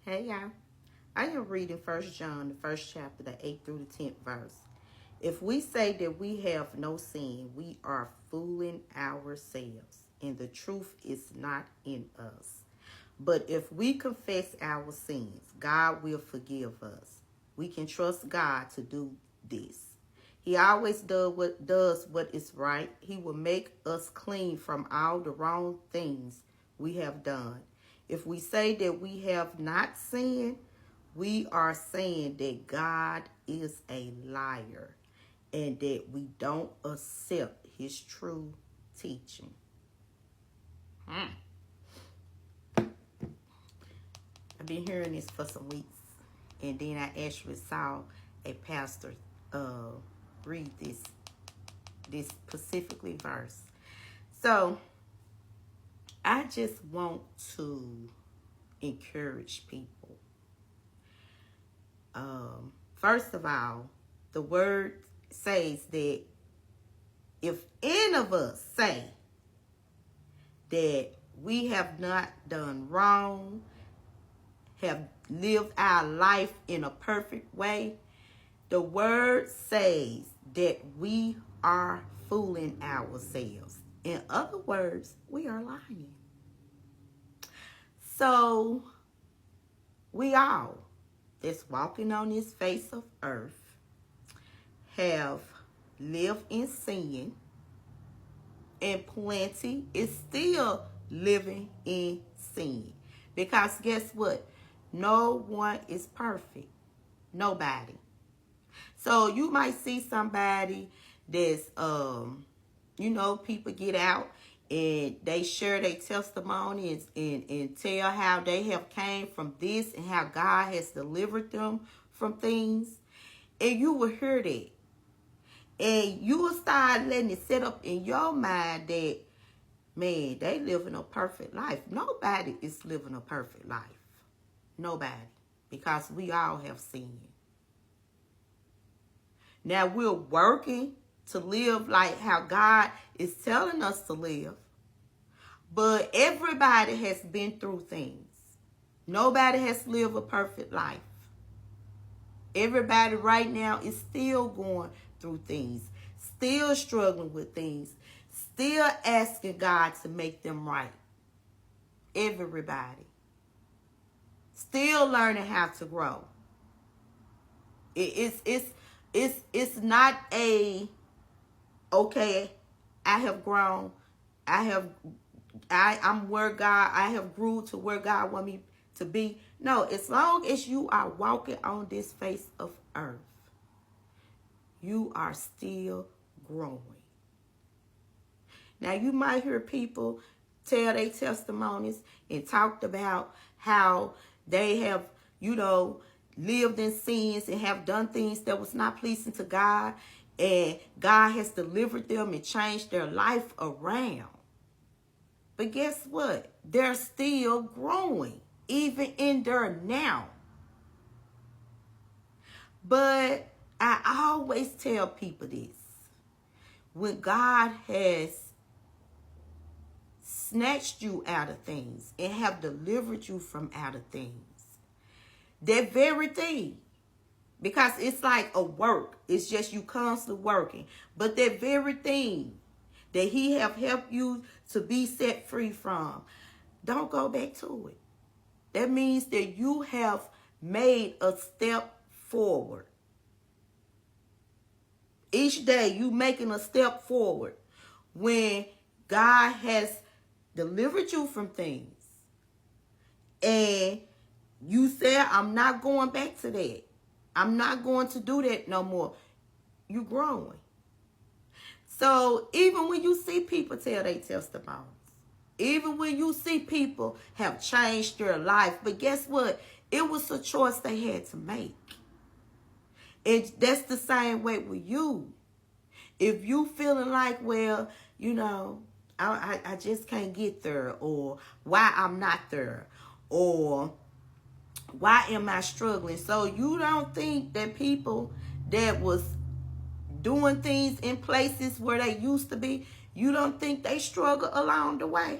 Hey y'all. I am reading First John, the first chapter, the 8th through the 10th verse. If we say that we have no sin, we are fooling ourselves, and the truth is not in us. But if we confess our sins, God will forgive us. We can trust God to do this. He always does what is right. He will make us clean from all the wrong things we have done. If we say that we have not sinned, we are saying that God is a liar and that we don't accept his true teaching. I've been hearing this for some weeks, and then I actually saw a pastor uh, read this specifically verse. So I just want to encourage people. First of all, the word says that if any of us say that we have not done wrong, have lived our life in a perfect way, the word says that we are fooling ourselves. In other words, we are lying. So we all that's walking on this face of earth have lived in sin, and plenty is still living in sin. Because guess what? No one is perfect. Nobody. So you might see somebody that's people get out and they share their testimonies and tell how they have came from this and how God has delivered them from things. And you will hear that. And you will start letting it set up in your mind that, man, they living a perfect life. Nobody is living a perfect life. Nobody. Because we all have sinned. Now we're working to live like how God is telling us to live. But everybody has been through things. Nobody has lived a perfect life. Everybody right now is still going through things, still struggling with things, still asking God to make them right. Everybody. Still learning how to grow. It's not a, okay, I have grown. I'm where God, I have grew to where God want me to be. No, as long as you are walking on this face of earth, you are still growing. Now, you might hear people tell their testimonies and talked about how they have, lived in sins and have done things that was not pleasing to God, and God has delivered them and changed their life around. But guess what? They're still growing, even in their now. But I always tell people this. When God has snatched you out of things and have delivered you from out of things, that very thing, because it's like a work, it's just you constantly working, but that very thing that he have helped you to be set free from, don't go back to it. That means that you have made a step forward. Each day you making a step forward when God has delivered you from things. And you said, I'm not going back to that. I'm not going to do that no more. You're growing. So even when you see people tell their testimonies, even when you see people have changed their life, but guess what? It was a choice they had to make. And that's the same way with you. If you feeling like, well, I just can't get there, or why I'm not there, or why am I struggling? So you don't think that people that was doing things in places where they used to be, you don't think they struggle along the way?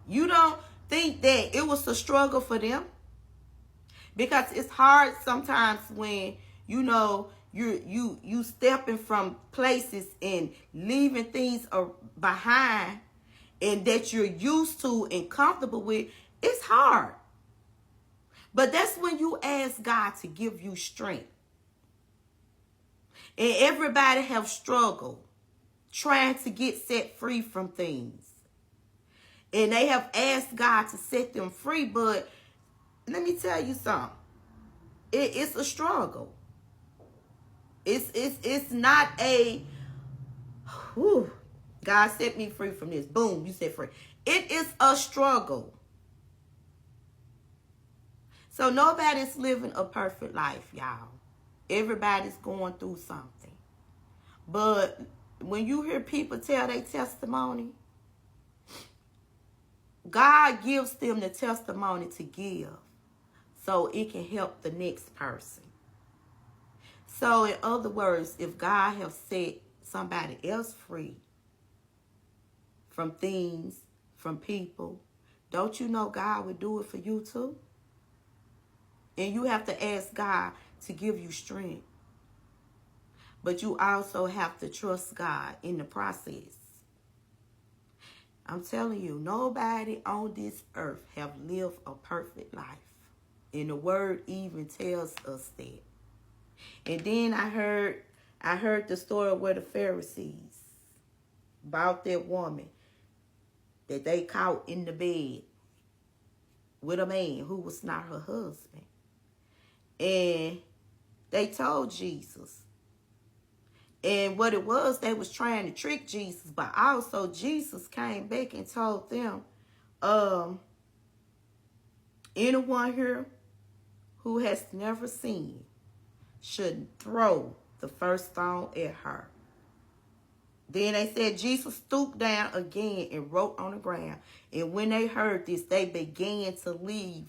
You don't think that it was a struggle for them, because it's hard sometimes when you stepping from places and leaving things behind and that you're used to and comfortable with. It's hard. But that's when you ask God to give you strength. And everybody have struggled trying to get set free from things. And they have asked God to set them free. But let me tell you something. It's a struggle. It's not a, whew, God set me free from this. Boom, you set free. It is a struggle. So nobody's living a perfect life, y'all. Everybody's going through something. But when you hear people tell their testimony, God gives them the testimony to give so it can help the next person. So in other words, if God has set somebody else free from things, from people, don't you know God would do it for you too? And you have to ask God to give you strength. But you also have to trust God in the process. I'm telling you, nobody on this earth have lived a perfect life. And the word even tells us that. And then I heard the story where the Pharisees, about that woman that they caught in the bed with a man who was not her husband. And they told Jesus. And what it was, they was trying to trick Jesus. But also Jesus came back and told them, anyone here who has never sinned should throw the first stone at her. Then they said Jesus stooped down again and wrote on the ground. And when they heard this, they began to leave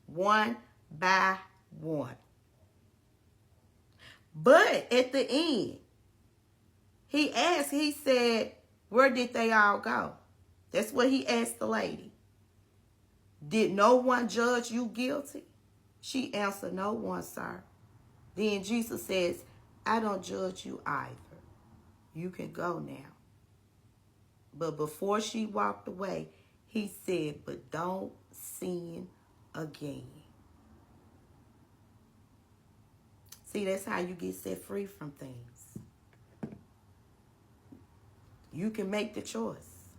one by one. But at the end, he said, where did they all go? That's what he asked the lady. Did no one judge you guilty? She answered, no one, sir. Then Jesus says, I don't judge you either. You can go now. But before she walked away, he said, but don't sin again. See, that's how you get set free from things. You can make the choice.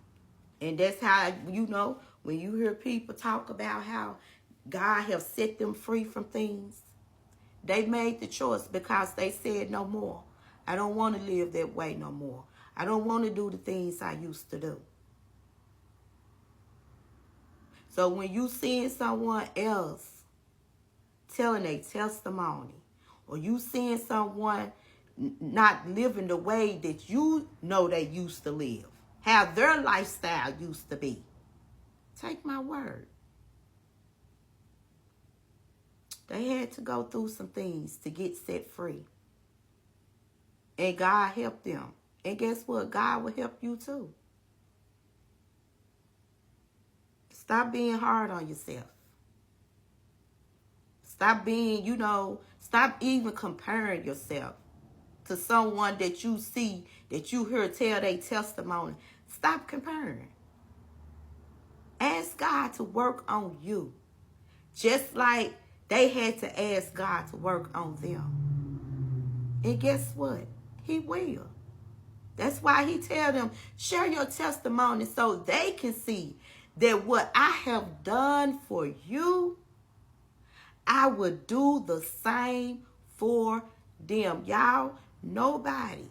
And that's how, when you hear people talk about how God have set them free from things, they made the choice because they said no more. I don't want to live that way no more. I don't want to do the things I used to do. So when you seeing someone else telling a testimony, or you seeing someone not living the way that you know they used to live, how their lifestyle used to be, take my word. They had to go through some things to get set free. And God helped them. And guess what? God will help you too. Stop being hard on yourself. Stop being, stop even comparing yourself to someone that you see, that you hear tell their testimony. Stop comparing. Ask God to work on you. Just like they had to ask God to work on them. And guess what? He will. That's why he tell them, share your testimony so they can see that what I have done for you, I will do the same for them. Y'all, nobody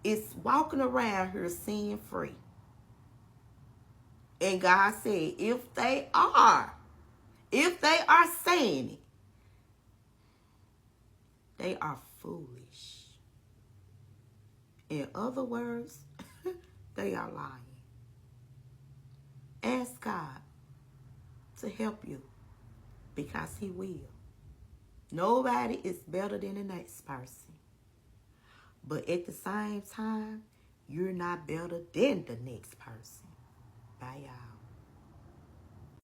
is walking around here sin free. And God said, if they are saying it, they are foolish. In other words, they are lying. Ask God to help you because he will. Nobody is better than the next person. But at the same time, you're not better than the next person. Bye, y'all.